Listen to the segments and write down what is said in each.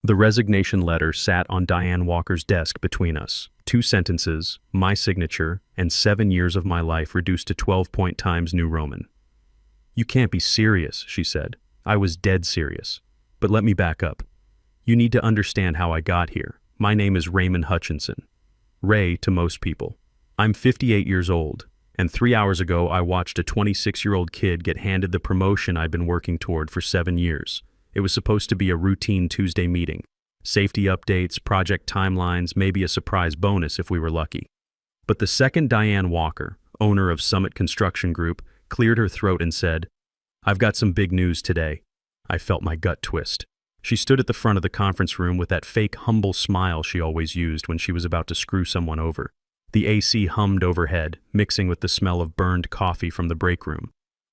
The resignation letter sat on Diane Walker's desk between us. 2 sentences, my signature, and 7 years of my life reduced to 12-point Times New Roman. "You can't be serious," she said. I was dead serious. But let me back up. You need to understand how I got here. My name is Raymond Hutchinson. Ray to most people. I'm 58 years old, and 3 hours ago I watched a 26-year-old kid get handed the promotion I'd been working toward for 7 years. It was supposed to be a routine Tuesday meeting. Safety updates, project timelines, maybe a surprise bonus if we were lucky. But the second Diane Walker, owner of Summit Construction Group, cleared her throat and said, "I've got some big news today." I felt my gut twist. She stood at the front of the conference room with that fake, humble smile she always used when she was about to screw someone over. The AC hummed overhead, mixing with the smell of burned coffee from the break room.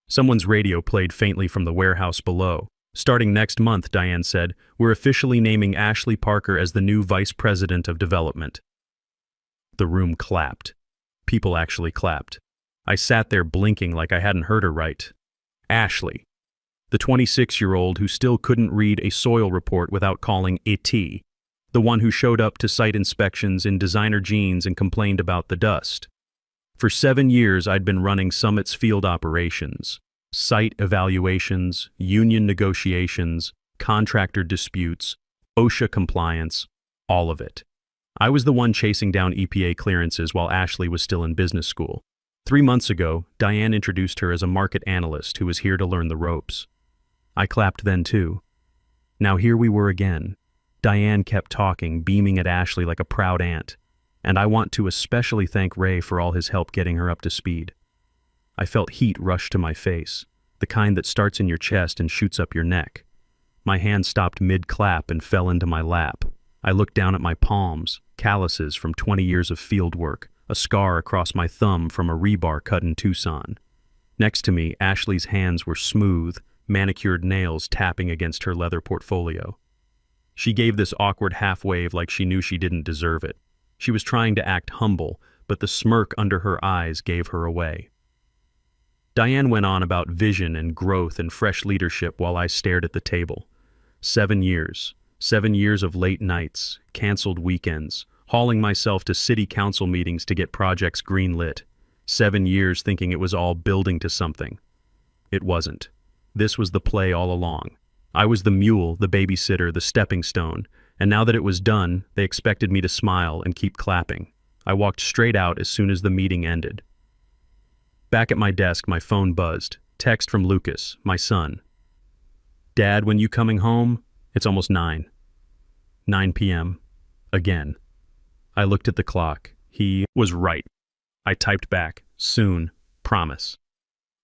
Someone's radio played faintly from the warehouse below. "Starting next month," Diane said, "we're officially naming Ashley Parker as the new Vice President of Development." The room clapped. People actually clapped. I sat there blinking like I hadn't heard her right. Ashley. The 26-year-old who still couldn't read a soil report without calling it. The one who showed up to site inspections in designer jeans and complained about the dust. For 7 years I'd been running Summit's field operations. Site evaluations, union negotiations, contractor disputes, OSHA compliance, all of it. I was the one chasing down EPA clearances while Ashley was still in business school. 3 months ago, Diane introduced her as a market analyst who was here to learn the ropes. I clapped then too. Now here we were again. Diane kept talking, beaming at Ashley like a proud aunt. And I want to especially thank Ray for all his help getting her up to speed. I felt heat rush to my face, the kind that starts in your chest and shoots up your neck. My hand stopped mid-clap and fell into my lap. I looked down at my palms, calluses from 20 years of field work, a scar across my thumb from a rebar cut in Tucson. Next to me, Ashley's hands were smooth, manicured nails tapping against her leather portfolio. She gave this awkward half-wave like she knew she didn't deserve it. She was trying to act humble, but the smirk under her eyes gave her away. Diane went on about vision and growth and fresh leadership while I stared at the table. 7 years. 7 years of late nights, canceled weekends, hauling myself to city council meetings to get projects greenlit. 7 years thinking it was all building to something. It wasn't. This was the play all along. I was the mule, the babysitter, the stepping stone, and now that it was done, they expected me to smile and keep clapping. I walked straight out as soon as the meeting ended. Back at my desk, my phone buzzed. Text from Lucas, my son. "Dad, when you coming home? It's almost 9. 9 p.m. Again. I looked at the clock. He was right. I typed back, "Soon. Promise."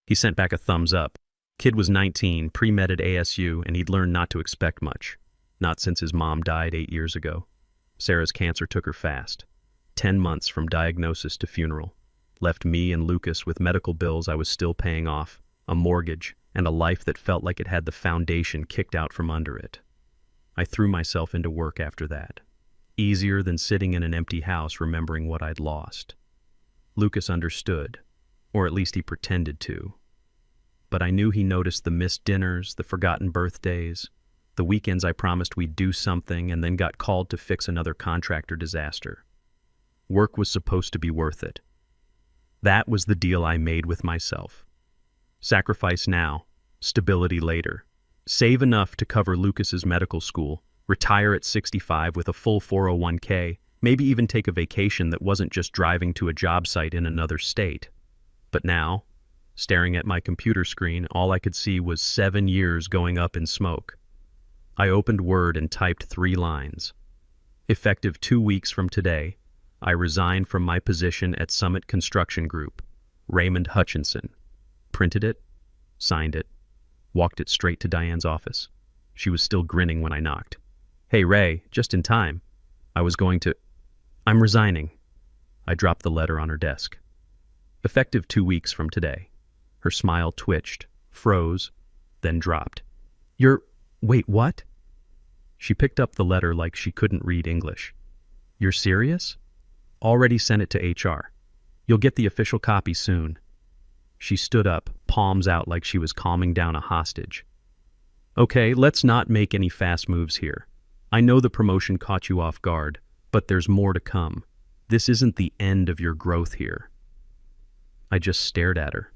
He sent back a thumbs up. Kid was 19, pre-med at ASU, and he'd learned not to expect much. Not since his mom died 8 years ago. Sarah's cancer took her fast. 10 months from diagnosis to funeral. Left me and Lucas with medical bills I was still paying off, a mortgage, and a life that felt like it had the foundation kicked out from under it. I threw myself into work after that. Easier than sitting in an empty house remembering what I'd lost. Lucas understood, or at least he pretended to. But I knew he noticed the missed dinners, the forgotten birthdays, the weekends I promised we'd do something and then got called to fix another contractor disaster. Work was supposed to be worth it. That was the deal I made with myself. Sacrifice now, stability later. Save enough to cover Lucas's medical school, retire at 65 with a full 401k, maybe even take a vacation that wasn't just driving to a job site in another state. But now, staring at my computer screen, all I could see was 7 years going up in smoke. I opened Word and typed 3 lines. Effective 2 weeks from today, I resign from my position at Summit Construction Group. Raymond Hutchinson. Printed it, signed it, walked it straight to Diane's office. She was still grinning when I knocked. "Hey, Ray, just in time. I'm resigning." I dropped the letter on her desk. Effective 2 weeks from today. Her smile twitched, froze, then dropped. Wait, what?" She picked up the letter like she couldn't read English. "You're serious?" "Already sent it to HR. You'll get the official copy soon." She stood up, palms out like she was calming down a hostage. "Okay, let's not make any fast moves here. I know the promotion caught you off guard, but there's more to come. This isn't the end of your growth here." I just stared at her.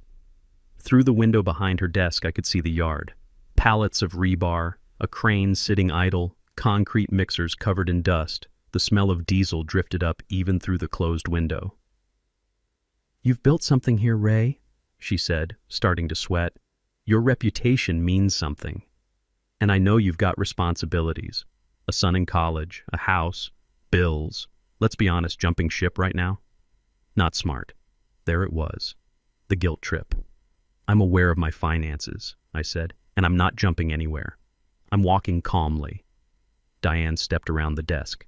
Through the window behind her desk, I could see the yard. Pallets of rebar, a crane sitting idle, concrete mixers covered in dust. The smell of diesel drifted up even through the closed window. "You've built something here, Ray," she said, starting to sweat. "Your reputation means something. And I know you've got responsibilities. A son in college, a house, bills. Let's be honest, jumping ship right now? Not smart." There it was. The guilt trip. "I'm aware of my finances," I said, "and I'm not jumping anywhere. I'm walking calmly." Diane stepped around the desk.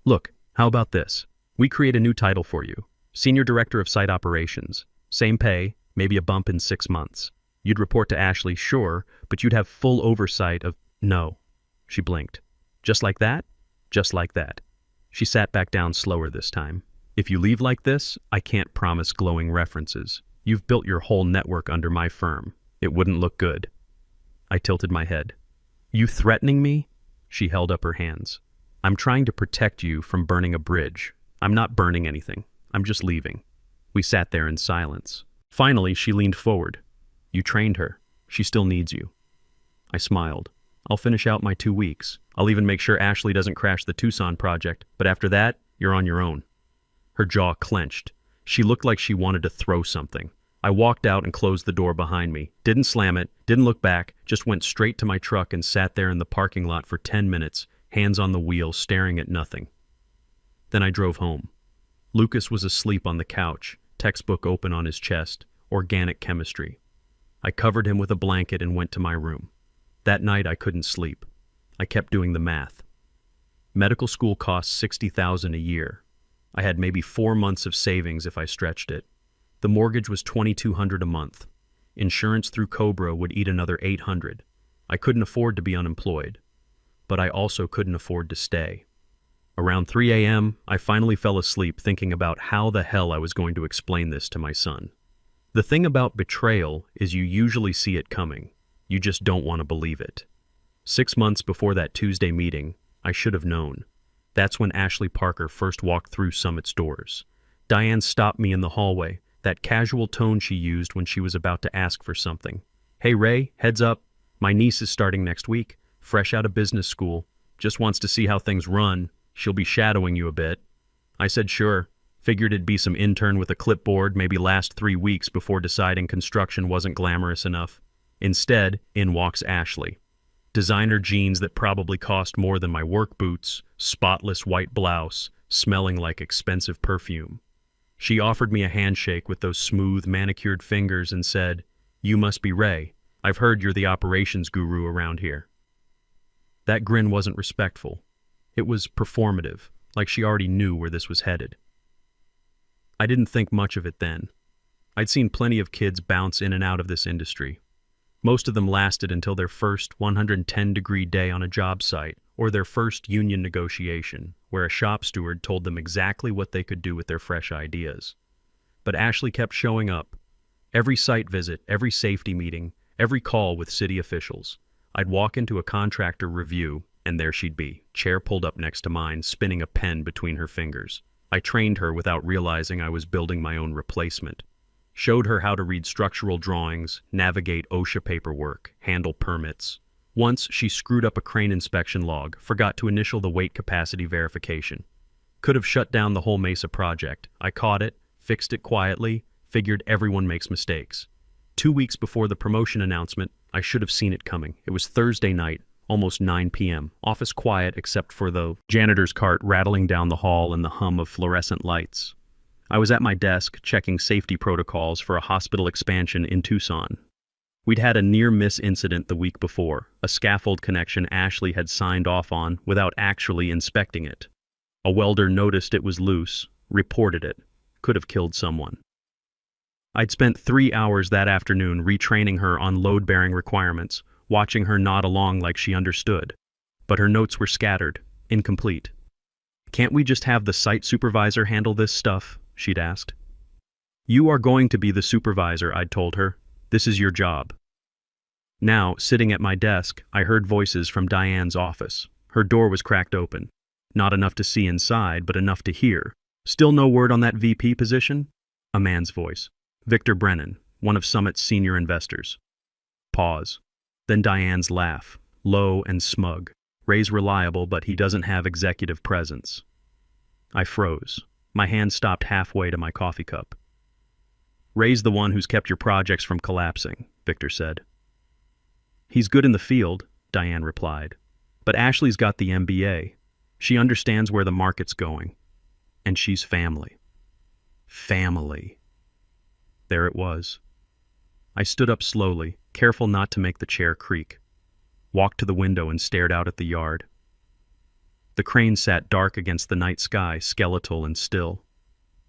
"Look, how about this? We create a new title for you. Senior Director of Site Operations. Same pay, maybe a bump in 6 months. You'd report to Ashley, sure, but you'd have full oversight of—" "No." She blinked. "Just like that? Just like that." She sat back down slower this time. "If you leave like this, I can't promise glowing references. You've built your whole network under my firm. It wouldn't look good." I tilted my head. "You threatening me?" She held up her hands. "I'm trying to protect you from burning a bridge. I'm not burning anything. I'm just leaving." We sat there in silence. Finally, she leaned forward. "You trained her. She still needs you." I smiled. "I'll finish out my 2 weeks. I'll even make sure Ashley doesn't crash the Tucson project. But after that, you're on your own." Her jaw clenched. She looked like she wanted to throw something. I walked out and closed the door behind me. Didn't slam it, didn't look back, just went straight to my truck and sat there in the parking lot for 10 minutes, hands on the wheel, staring at nothing. Then I drove home. Lucas was asleep on the couch, textbook open on his chest, organic chemistry. I covered him with a blanket and went to my room. That night I couldn't sleep. I kept doing the math. Medical school costs $60,000 a year. I had maybe 4 months of savings if I stretched it. The mortgage was $2,200 a month. Insurance through Cobra would eat another $800. I couldn't afford to be unemployed. But I also couldn't afford to stay. Around 3 a.m., I finally fell asleep thinking about how the hell I was going to explain this to my son. The thing about betrayal is you usually see it coming. You just don't want to believe it. 6 months before that Tuesday meeting, I should have known. That's when Ashley Parker first walked through Summit's doors. Diane stopped me in the hallway, that casual tone she used when she was about to ask for something. "Hey Ray, heads up. My niece is starting next week, fresh out of business school. Just wants to see how things run. She'll be shadowing you a bit." I said sure. Figured it'd be some intern with a clipboard, maybe last 3 weeks before deciding construction wasn't glamorous enough. Instead, in walks Ashley. Designer jeans that probably cost more than my work boots, spotless white blouse, smelling like expensive perfume. She offered me a handshake with those smooth, manicured fingers and said, "You must be Ray. I've heard you're the operations guru around here." That grin wasn't respectful. It was performative, like she already knew where this was headed. I didn't think much of it then. I'd seen plenty of kids bounce in and out of this industry. Most of them lasted until their first 110-degree day on a job site or their first union negotiation, where a shop steward told them exactly what they could do with their fresh ideas. But Ashley kept showing up. Every site visit, every safety meeting, every call with city officials. I'd walk into a contractor review, and there she'd be, chair pulled up next to mine, spinning a pen between her fingers. I trained her without realizing I was building my own replacement. Showed her how to read structural drawings, navigate OSHA paperwork, handle permits. Once, she screwed up a crane inspection log, forgot to initial the weight capacity verification. Could have shut down the whole Mesa project. I caught it, fixed it quietly, figured everyone makes mistakes. 2 weeks before the promotion announcement, I should have seen it coming. It was Thursday night, almost 9 p.m. Office quiet except for the janitor's cart rattling down the hall and the hum of fluorescent lights. I was at my desk checking safety protocols for a hospital expansion in Tucson. We'd had a near-miss incident the week before, a scaffold connection Ashley had signed off on without actually inspecting it. A welder noticed it was loose, reported it, could have killed someone. I'd spent 3 hours that afternoon retraining her on load-bearing requirements, watching her nod along like she understood. But her notes were scattered, incomplete. "Can't we just have the site supervisor handle this stuff?" she'd asked. "You are going to be the supervisor," I'd told her. "This is your job." Now, sitting at my desk, I heard voices from Diane's office. Her door was cracked open. Not enough to see inside, but enough to hear. "Still no word on that VP position?" A man's voice. "Victor Brennan, one of Summit's senior investors." Pause. Then Diane's laugh, low and smug. "Ray's reliable, but he doesn't have executive presence." I froze. My hand stopped halfway to my coffee cup. "Ray's the one who's kept your projects from collapsing," Victor said. "He's good in the field," Diane replied. "But Ashley's got the MBA. She understands where the market's going. And she's family." Family. There it was. I stood up slowly, careful not to make the chair creak. Walked to the window and stared out at the yard. The crane sat dark against the night sky, skeletal and still.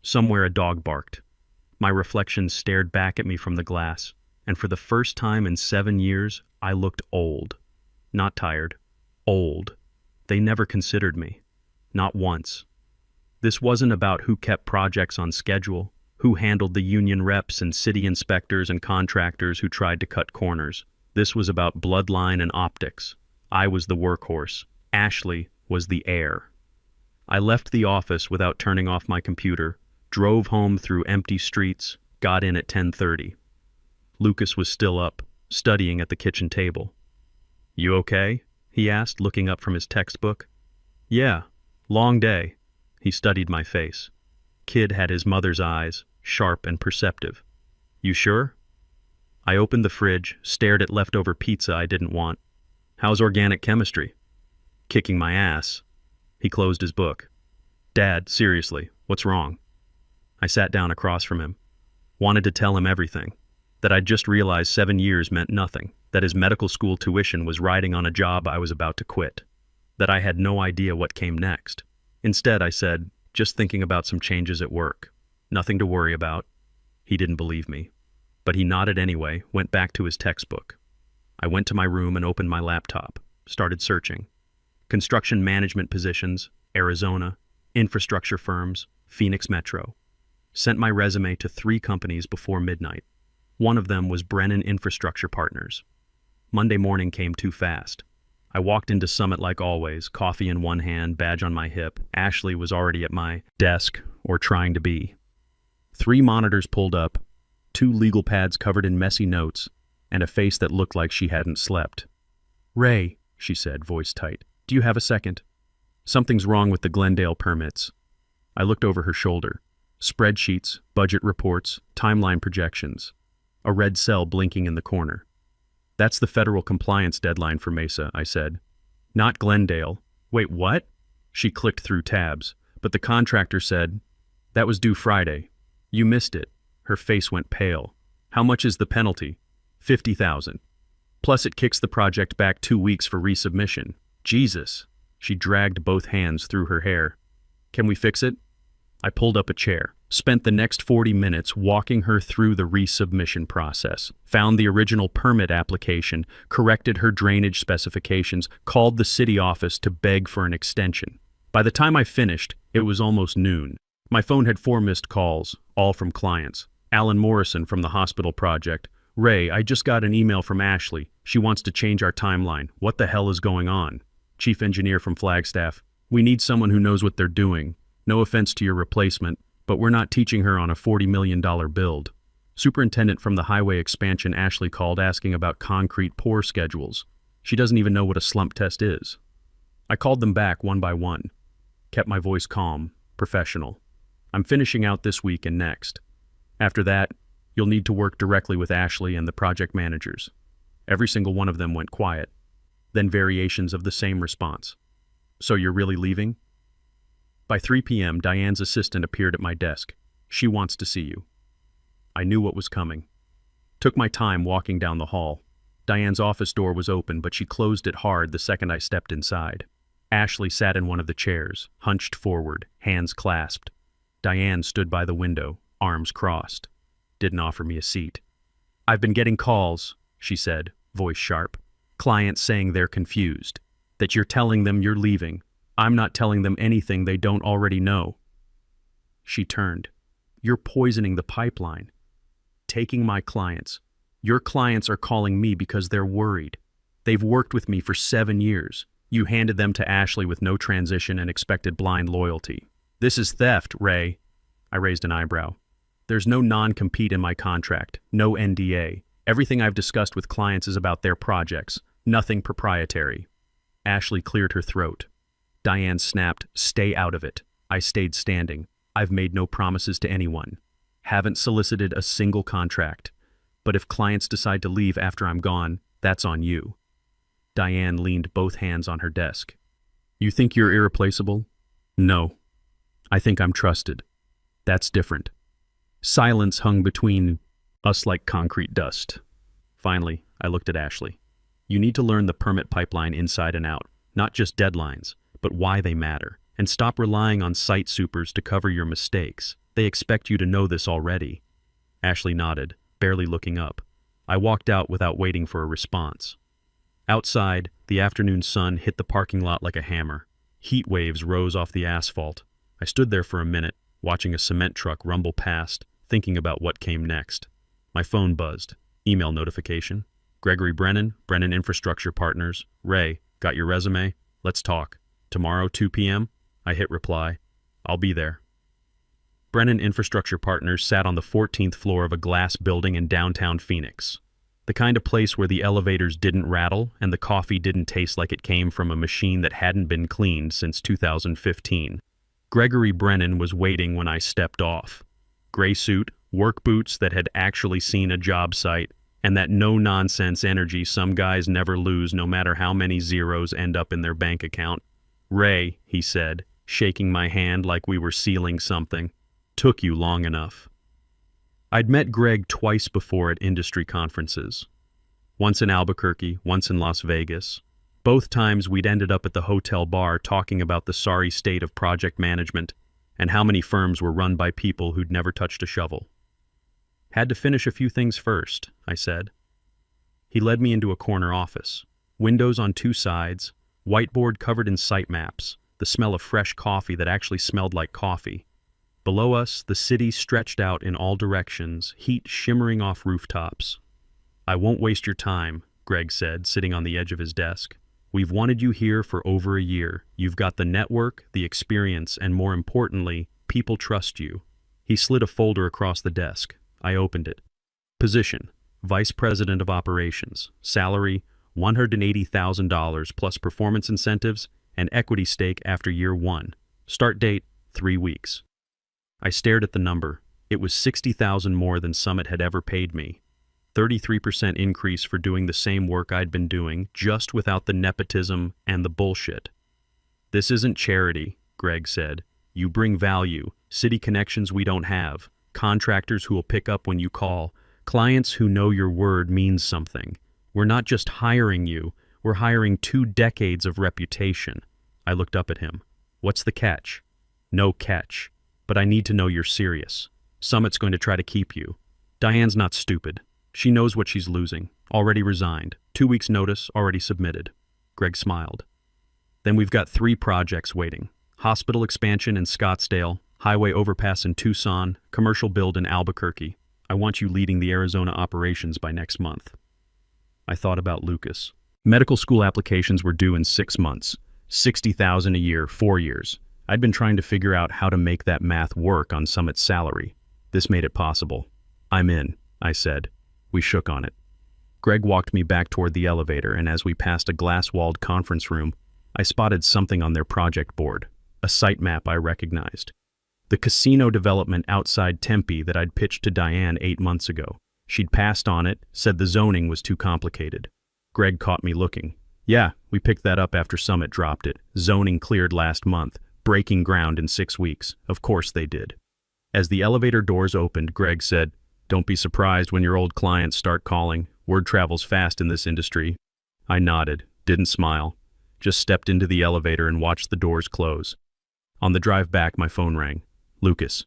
Somewhere a dog barked. My reflection stared back at me from the glass, and for the first time in 7 years, I looked old. Not tired. Old. They never considered me. Not once. This wasn't about who kept projects on schedule, who handled the union reps and city inspectors and contractors who tried to cut corners. This was about bloodline and optics. I was the workhorse. Ashley was the heir. I left the office without turning off my computer, drove home through empty streets, got in at 10:30. Lucas was still up, studying at the kitchen table. "You okay?" he asked, looking up from his textbook. "Yeah, long day." He studied my face. Kid had his mother's eyes, sharp and perceptive. "You sure?" I opened the fridge, stared at leftover pizza I didn't want. "How's organic chemistry?" "Kicking my ass." He closed his book. "Dad, seriously, what's wrong?" I sat down across from him. Wanted to tell him everything. That I'd just realized 7 years meant nothing. That his medical school tuition was riding on a job I was about to quit. That I had no idea what came next. Instead, I said, "Just thinking about some changes at work. Nothing to worry about." He didn't believe me. But he nodded anyway, went back to his textbook. I went to my room and opened my laptop. Started searching. Construction management positions, Arizona, infrastructure firms, Phoenix Metro. Sent my resume to 3 companies before midnight. One of them was Brennan Infrastructure Partners. Monday morning came too fast. I walked into Summit like always, coffee in one hand, badge on my hip. Ashley was already at my desk, or trying to be. 3 monitors pulled up, 2 legal pads covered in messy notes, and a face that looked like she hadn't slept. "Ray," she said, voice tight, "do you have a second? Something's wrong with the Glendale permits." I looked over her shoulder. Spreadsheets, budget reports, timeline projections. A red cell blinking in the corner. "That's the federal compliance deadline for Mesa," I said. "Not Glendale." "Wait, what?" She clicked through tabs, but the contractor said, "That was due Friday. You missed it." Her face went pale. "How much is the penalty?" $50,000. Plus it kicks the project back 2 weeks for resubmission. Jesus. She dragged both hands through her hair. "Can we fix it?" I pulled up a chair. Spent the next 40 minutes walking her through the resubmission process, found the original permit application, corrected her drainage specifications, called the city office to beg for an extension. By the time I finished, it was almost noon. My phone had 4 missed calls, all from clients. Alan Morrison from the hospital project. "Ray, I just got an email from Ashley. She wants to change our timeline. What the hell is going on?" Chief engineer from Flagstaff. "We need someone who knows what they're doing. No offense to your replacement, but we're not teaching her on a $40 million build." Superintendent from the highway expansion. Ashley called asking about concrete pour schedules. She doesn't even know what a slump test is. I called them back one by one. Kept my voice calm, professional. "I'm finishing out this week and next. After that, you'll need to work directly with Ashley and the project managers." Every single one of them went quiet. Then variations of the same response. "So you're really leaving?" By 3 p.m., Diane's assistant appeared at my desk. "She wants to see you." I knew what was coming. Took my time walking down the hall. Diane's office door was open, but she closed it hard the second I stepped inside. Ashley sat in one of the chairs, hunched forward, hands clasped. Diane stood by the window, arms crossed. Didn't offer me a seat. "I've been getting calls," she said, voice sharp. "Clients saying they're confused. That you're telling them you're leaving. I'm not telling them anything they don't already know." She turned. "You're poisoning the pipeline. Taking my clients. Your clients are calling me because they're worried. They've worked with me for 7 years. You handed them to Ashley with no transition and expected blind loyalty. This is theft, Ray. I raised an eyebrow. There's no non-compete in my contract, no NDA. Everything I've discussed with clients is about their projects, nothing proprietary. Ashley cleared her throat. Diane snapped, "Stay out of it." I stayed standing. I've made no promises to anyone. Haven't solicited a single contract. But if clients decide to leave after I'm gone, that's on you. Diane leaned both hands on her desk. You think you're irreplaceable? No. I think I'm trusted. That's different. Silence hung between us like concrete dust. Finally, I looked at Ashley. You need to learn the permit pipeline inside and out, not just deadlines, but why they matter, and stop relying on site supers to cover your mistakes. They expect you to know this already. Ashley nodded, barely looking up. I walked out without waiting for a response. Outside, the afternoon sun hit the parking lot like a hammer. Heat waves rose off the asphalt. I stood there for a minute, watching a cement truck rumble past, thinking about what came next. My phone buzzed. Email notification. Gregory Brennan, Brennan Infrastructure Partners. Ray, got your resume? Let's talk. Tomorrow, 2 p.m.? I hit reply. I'll be there. Brennan Infrastructure Partners sat on the 14th floor of a glass building in downtown Phoenix. The kind of place where the elevators didn't rattle and the coffee didn't taste like it came from a machine that hadn't been cleaned since 2015. Gregory Brennan was waiting when I stepped off. Gray suit, work boots that had actually seen a job site, and that no-nonsense energy some guys never lose no matter how many zeros end up in their bank account. Ray, he said, shaking my hand like we were sealing something. Took you long enough. I'd met Greg twice before at industry conferences. Once in Albuquerque, once in Las Vegas. Both times we'd ended up at the hotel bar talking about the sorry state of project management and how many firms were run by people who'd never touched a shovel. Had to finish a few things first, I said. He led me into a corner office. Windows on two sides, whiteboard covered in site maps, the smell of fresh coffee that actually smelled like coffee. Below us, the city stretched out in all directions, heat shimmering off rooftops. I won't waste your time, Greg said, sitting on the edge of his desk. We've wanted you here for over a year. You've got the network, the experience, and more importantly, people trust you. He slid a folder across the desk. I opened it. Position, Vice President of Operations. Salary, $180,000 plus performance incentives and equity stake after year 1. Start date, 3 weeks. I stared at the number. It was $60,000 more than Summit had ever paid me. 33% increase for doing the same work I'd been doing, just without the nepotism and the bullshit. This isn't charity, Greg said. You bring value, city connections we don't have, contractors who will pick up when you call, clients who know your word means something. We're not just hiring you, we're hiring 2 decades of reputation. I looked up at him. What's the catch? No catch. But I need to know you're serious. Summit's going to try to keep you. Diane's not stupid. She knows what she's losing. Already resigned. 2 weeks' notice, already submitted. Greg smiled. Then we've got 3 projects waiting. Hospital expansion in Scottsdale, highway overpass in Tucson, commercial build in Albuquerque. I want you leading the Arizona operations by next month. I thought about Lucas. Medical school applications were due in 6 months. $60,000 a year, 4 years. I'd been trying to figure out how to make that math work on Summit's salary. This made it possible. I'm in, I said. We shook on it. Greg walked me back toward the elevator, and as we passed a glass-walled conference room, I spotted something on their project board, a site map I recognized. The casino development outside Tempe that I'd pitched to Diane 8 months ago. She'd passed on it, said the zoning was too complicated. Greg caught me looking. Yeah, we picked that up after Summit dropped it. Zoning cleared last month. Breaking ground in 6 weeks. Of course they did. As the elevator doors opened, Greg said, "Don't be surprised when your old clients start calling. Word travels fast in this industry." I nodded, didn't smile, just stepped into the elevator and watched the doors close. On the drive back, my phone rang. Lucas.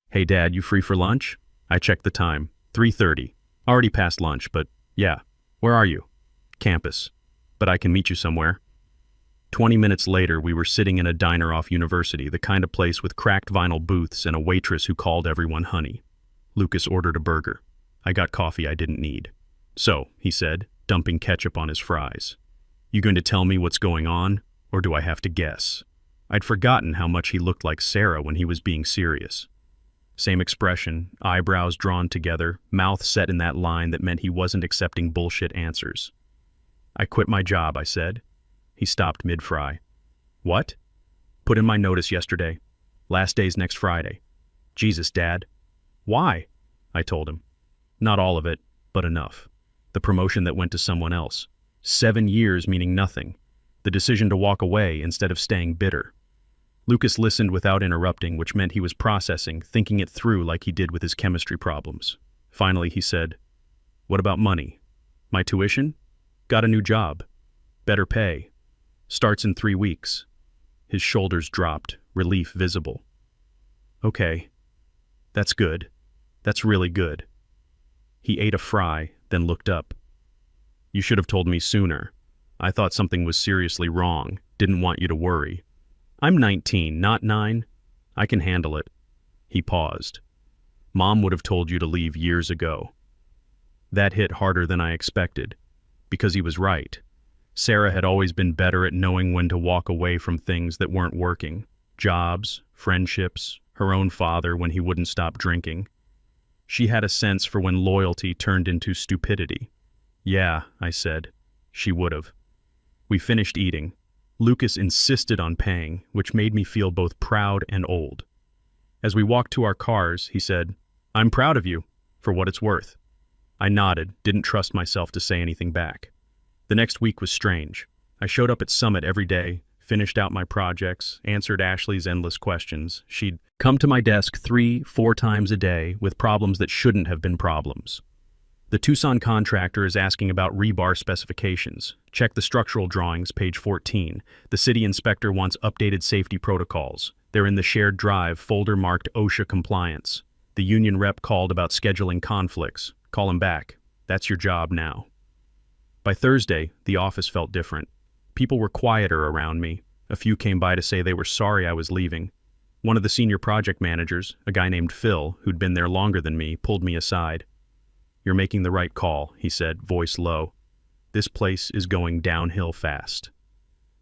Hey Dad, you free for lunch? I checked the time. 3:30. Already past lunch, but yeah. Where are you? Campus. But I can meet you somewhere. 20 minutes later, we were sitting in a diner off University, the kind of place with cracked vinyl booths and a waitress who called everyone honey. Lucas ordered a burger. I got coffee I didn't need. So, he said, dumping ketchup on his fries. You going to tell me what's going on? Or do I have to guess? I'd forgotten how much he looked like Sarah when he was being serious. Same expression, eyebrows drawn together, mouth set in that line that meant he wasn't accepting bullshit answers. I quit my job, I said. He stopped mid-fry. What? Put in my notice yesterday. Last day's next Friday. Jesus, Dad. Why? I told him. Not all of it, but enough. The promotion that went to someone else. 7 years meaning nothing. The decision to walk away instead of staying bitter. Lucas listened without interrupting, which meant he was processing, thinking it through like he did with his chemistry problems. Finally, he said, What about money? My tuition? Got a new job. Better pay. Starts in 3 weeks. His shoulders dropped, relief visible. Okay. That's good. That's really good. He ate a fry, then looked up. You should have told me sooner. I thought something was seriously wrong, didn't want you to worry. I'm 19, not 9. I can handle it. He paused. Mom would have told you to leave years ago. That hit harder than I expected, because he was right. Sarah had always been better at knowing when to walk away from things that weren't working. Jobs, friendships, her own father when he wouldn't stop drinking. She had a sense for when loyalty turned into stupidity. Yeah, I said. She would have. We finished eating. Lucas insisted on paying, which made me feel both proud and old. As we walked to our cars, he said, I'm proud of you, for what it's worth. I nodded, didn't trust myself to say anything back. The next week was strange. I showed up at Summit every day, finished out my projects, answered Ashley's endless questions. She'd come to my desk 3-4 times a day with problems that shouldn't have been problems. The Tucson contractor is asking about rebar specifications. Check the structural drawings, page 14. The city inspector wants updated safety protocols. They're in the shared drive, folder marked OSHA compliance. The union rep called about scheduling conflicts. Call him back. That's your job now. By Thursday, the office felt different. People were quieter around me. A few came by to say they were sorry I was leaving. One of the senior project managers, a guy named Phil, who'd been there longer than me, pulled me aside. You're making the right call, he said, voice low. This place is going downhill fast.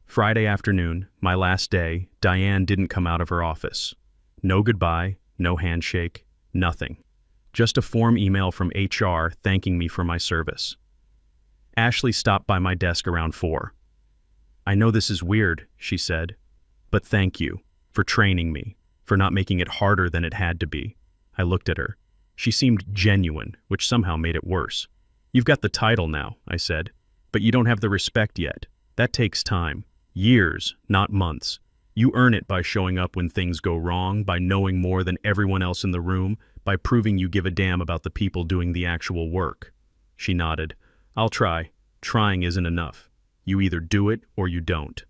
Friday afternoon, my last day, Diane didn't come out of her office. No goodbye, no handshake, nothing. Just a form email from HR thanking me for my service. Ashley stopped by my desk around 4. I know this is weird, she said, but thank you for training me, for not making it harder than it had to be. I looked at her. She seemed genuine, which somehow made it worse. You've got the title now, I said, but you don't have the respect yet. That takes time. Years, not months. You earn it by showing up when things go wrong, by knowing more than everyone else in the room, by proving you give a damn about the people doing the actual work. She nodded. I'll try. Trying isn't enough. You either do it or you don't.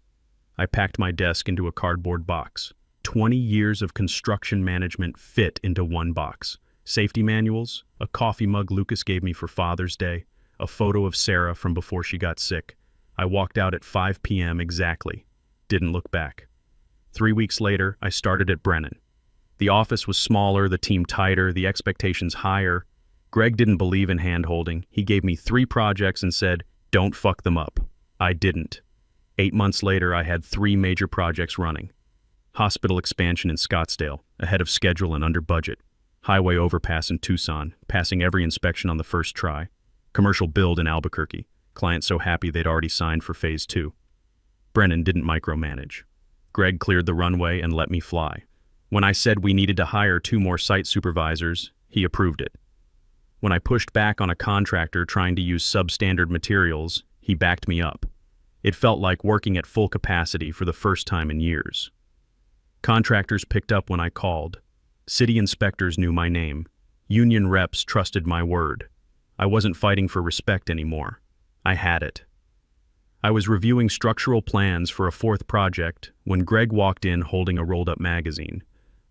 I packed my desk into a cardboard box. 20 years of construction management fit into one box. Safety manuals, a coffee mug Lucas gave me for Father's Day, a photo of Sarah from before she got sick. I walked out at 5 p.m. exactly. Didn't look back. 3 weeks later, I started at Brennan. The office was smaller, the team tighter, the expectations higher. Greg didn't believe in hand-holding. He gave me 3 projects and said, don't fuck them up. I didn't. 8 months later, I had 3 major projects running. Hospital expansion in Scottsdale, ahead of schedule and under budget. Highway overpass in Tucson, passing every inspection on the first try. Commercial build in Albuquerque. Client so happy they'd already signed for phase 2. Brennan didn't micromanage. Greg cleared the runway and let me fly. When I said we needed to hire 2 more site supervisors, he approved it. When I pushed back on a contractor trying to use substandard materials, he backed me up. It felt like working at full capacity for the first time in years. Contractors picked up when I called. City inspectors knew my name. Union reps trusted my word. I wasn't fighting for respect anymore. I had it. I was reviewing structural plans for a 4th project when Greg walked in holding a rolled-up magazine.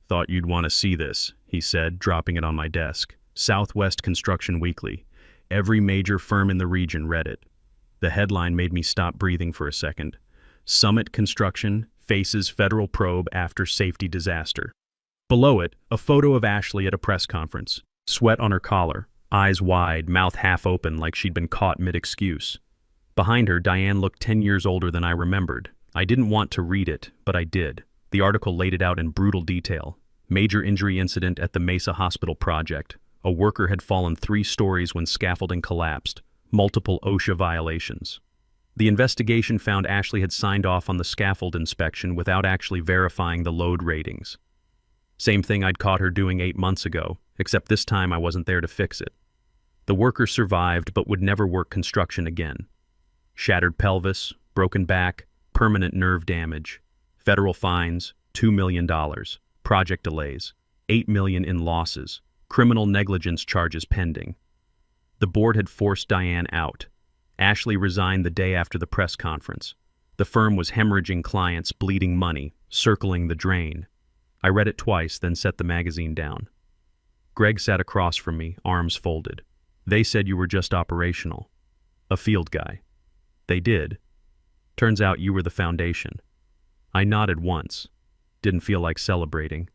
Thought you'd want to see this, he said, dropping it on my desk. Southwest Construction Weekly. Every major firm in the region read it. The headline made me stop breathing for a second. Summit Construction faces federal probe after safety disaster. Below it, a photo of Ashley at a press conference. Sweat on her collar, eyes wide, mouth half open like she'd been caught mid-excuse. Behind her, Diane looked 10 years older than I remembered, I didn't want to read it, but I did. The article laid it out in brutal detail. Major injury incident at the Mesa Hospital project. A worker had fallen 3 stories when scaffolding collapsed. Multiple OSHA violations. The investigation found Ashley had signed off on the scaffold inspection without actually verifying the load ratings. Same thing I'd caught her doing 8 months ago, except this time I wasn't there to fix it. The worker survived but would never work construction again. Shattered pelvis, broken back, permanent nerve damage, federal fines, $2 million, project delays, $8 million in losses, criminal negligence charges pending. The board had forced Diane out. Ashley resigned the day after the press conference. The firm was hemorrhaging clients, bleeding money, circling the drain. I read it twice, then set the magazine down. Greg sat across from me, arms folded. They said you were just operational. A field guy. They did. Turns out you were the foundation. I nodded once. Didn't feel like celebrating.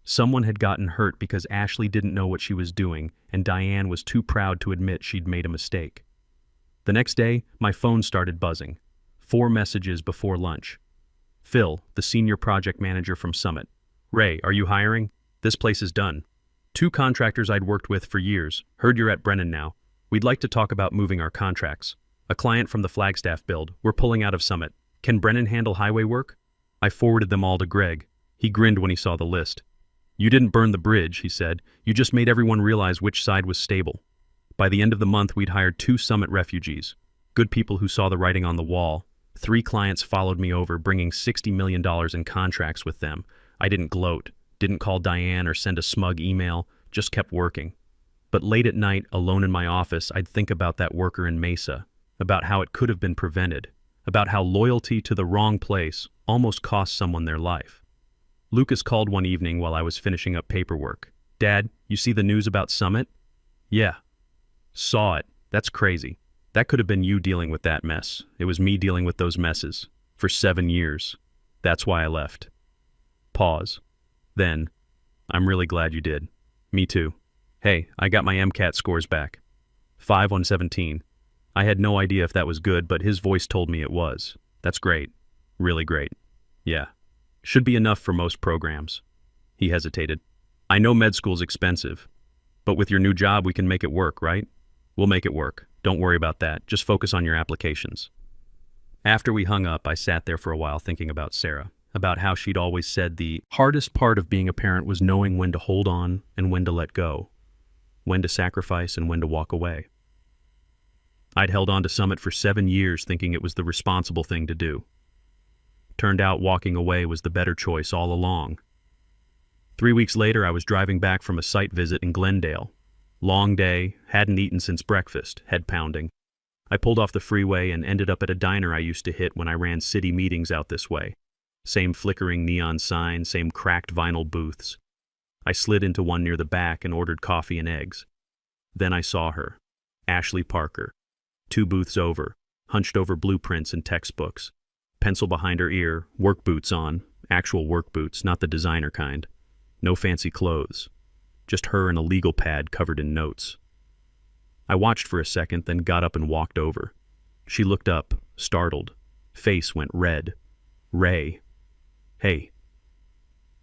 Someone had gotten hurt because Ashley didn't know what she was doing, and Diane was too proud to admit she'd made a mistake. The next day, my phone started buzzing. 4 messages before lunch. Phil, the senior project manager from Summit. Ray, are you hiring? This place is done. 2 contractors I'd worked with for years. Heard you're at Brennan now. We'd like to talk about moving our contracts. A client from the Flagstaff build. We're pulling out of Summit. Can Brennan handle highway work? I forwarded them all to Greg. He grinned when he saw the list. You didn't burn the bridge, he said. You just made everyone realize which side was stable. By the end of the month, we'd hired 2 Summit refugees. Good people who saw the writing on the wall. 3 clients followed me over, bringing $60 million in contracts with them. I didn't gloat, didn't call Diane or send a smug email, just kept working. But late at night, alone in my office, I'd think about that worker in Mesa, about how it could have been prevented, about how loyalty to the wrong place almost cost someone their life. Lucas called one evening while I was finishing up paperwork. Dad, you see the news about Summit? Yeah. Saw it. That's crazy. That could have been you dealing with that mess. It was me dealing with those messes. For 7 years. That's why I left. Pause. Then, I'm really glad you did. Me too. Hey, I got my MCAT scores back. 5 on 17. I had no idea if that was good, but his voice told me it was. That's great. Really great. Yeah. Should be enough for most programs. He hesitated. I know med school's expensive, but with your new job we can make it work, right? We'll make it work. Don't worry about that. Just focus on your applications. After we hung up, I sat there for a while thinking about Sarah, about how she'd always said the hardest part of being a parent was knowing when to hold on and when to let go, when to sacrifice and when to walk away. I'd held on to Summit for 7 years thinking it was the responsible thing to do. Turned out walking away was the better choice all along. 3 weeks later, I was driving back from a site visit in Glendale. Long day, hadn't eaten since breakfast, head pounding. I pulled off the freeway and ended up at a diner I used to hit when I ran city meetings out this way. Same flickering neon sign, same cracked vinyl booths. I slid into one near the back and ordered coffee and eggs. Then I saw her, Ashley Parker. 2 booths over, hunched over blueprints and textbooks. Pencil behind her ear, work boots on, actual work boots, not the designer kind. No fancy clothes. Just her and a legal pad covered in notes. I watched for a second, then got up and walked over. She looked up, startled. Face went red. Ray. Hey.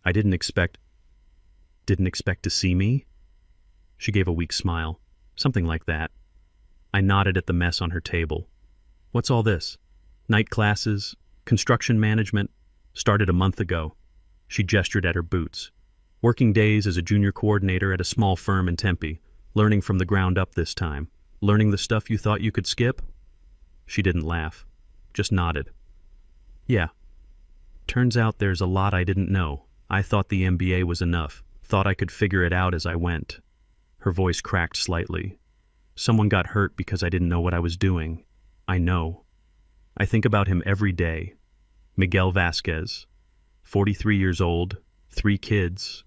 I didn't expect to see me? She gave a weak smile. Something like that. I nodded at the mess on her table. What's all this? Night classes? Construction management? Started a month ago. She gestured at her boots. Working days as a junior coordinator at a small firm in Tempe. Learning from the ground up this time. Learning the stuff you thought you could skip? She didn't laugh. Just nodded. Yeah. Turns out there's a lot I didn't know. I thought the MBA was enough. Thought I could figure it out as I went. Her voice cracked slightly. Someone got hurt because I didn't know what I was doing. I know. I think about him every day. Miguel Vasquez. 43 years old. 3 kids.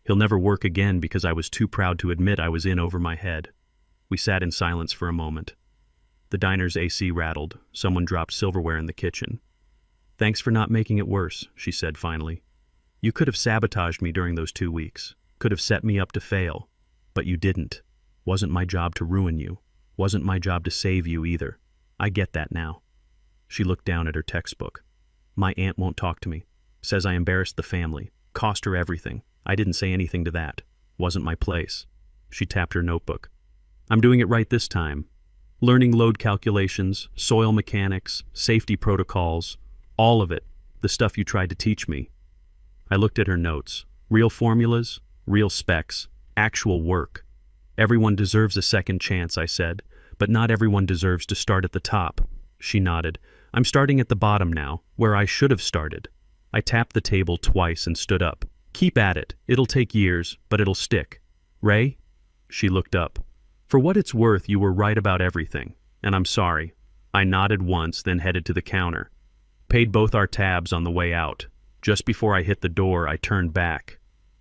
He'll never work again because I was too proud to admit I was in over my head. We sat in silence for a moment. The diner's AC rattled. Someone dropped silverware in the kitchen. Thanks for not making it worse, she said finally. You could have sabotaged me during those 2 weeks. Could have set me up to fail. But you didn't. Wasn't my job to ruin you. Wasn't my job to save you either. I get that now. She looked down at her textbook. My aunt won't talk to me. Says I embarrassed the family. Cost her everything. I didn't say anything to that. Wasn't my place. She tapped her notebook. I'm doing it right this time. Learning load calculations, soil mechanics, safety protocols, all of it, the stuff you tried to teach me. I looked at her notes. Real formulas, real specs, actual work. Everyone deserves a second chance, I said, but not everyone deserves to start at the top. She nodded. I'm starting at the bottom now, where I should have started. I tapped the table twice and stood up. Keep at it. It'll take years, but it'll stick. Ray? She looked up. For what it's worth, you were right about everything, and I'm sorry. I nodded once, then headed to the counter. Paid both our tabs on the way out. Just before I hit the door, I turned back.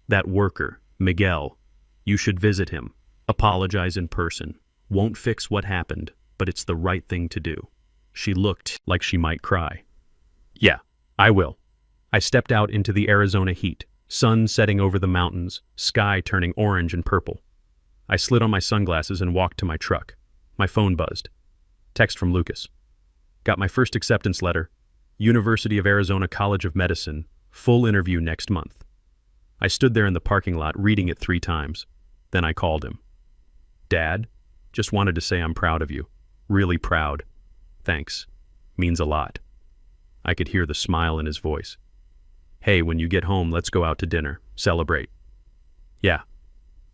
That worker, Miguel. You should visit him. Apologize in person. Won't fix what happened, but it's the right thing to do. She looked like she might cry. Yeah, I will. I stepped out into the Arizona heat, sun setting over the mountains, sky turning orange and purple. I slid on my sunglasses and walked to my truck. My phone buzzed. Text from Lucas. Got my first acceptance letter. University of Arizona College of Medicine. Full interview next month. I stood there in the parking lot reading it 3 times. Then I called him. Dad, just wanted to say I'm proud of you. Really proud. Thanks. Means a lot. I could hear the smile in his voice. Hey, when you get home, let's go out to dinner. Celebrate. Yeah,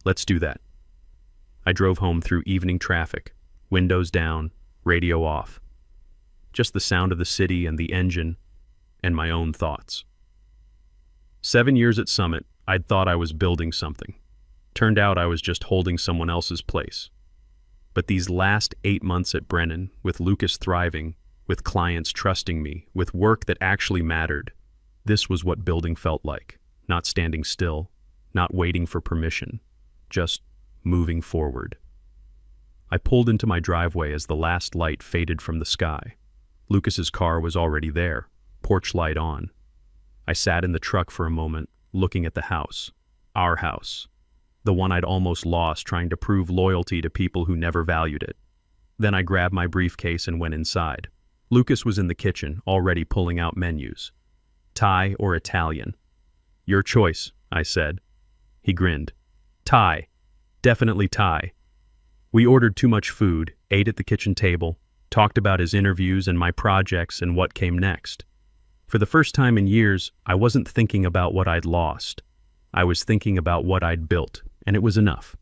let's do that. I drove home through evening traffic, windows down, radio off. Just the sound of the city and the engine, and my own thoughts. 7 years at Summit, I'd thought I was building something. Turned out I was just holding someone else's place. But these last 8 months at Brennan, with Lucas thriving, with clients trusting me, with work that actually mattered, this was what building felt like. Not standing still, not waiting for permission, just moving forward. I pulled into my driveway as the last light faded from the sky. Lucas's car was already there, porch light on. I sat in the truck for a moment, looking at the house. Our house. The one I'd almost lost trying to prove loyalty to people who never valued it. Then I grabbed my briefcase and went inside. Lucas was in the kitchen, already pulling out menus. Thai or Italian? Your choice, I said. He grinned. Thai. Definitely Thai. We ordered too much food, ate at the kitchen table, talked about his interviews and my projects and what came next. For the first time in years, I wasn't thinking about what I'd lost. I was thinking about what I'd built, and it was enough.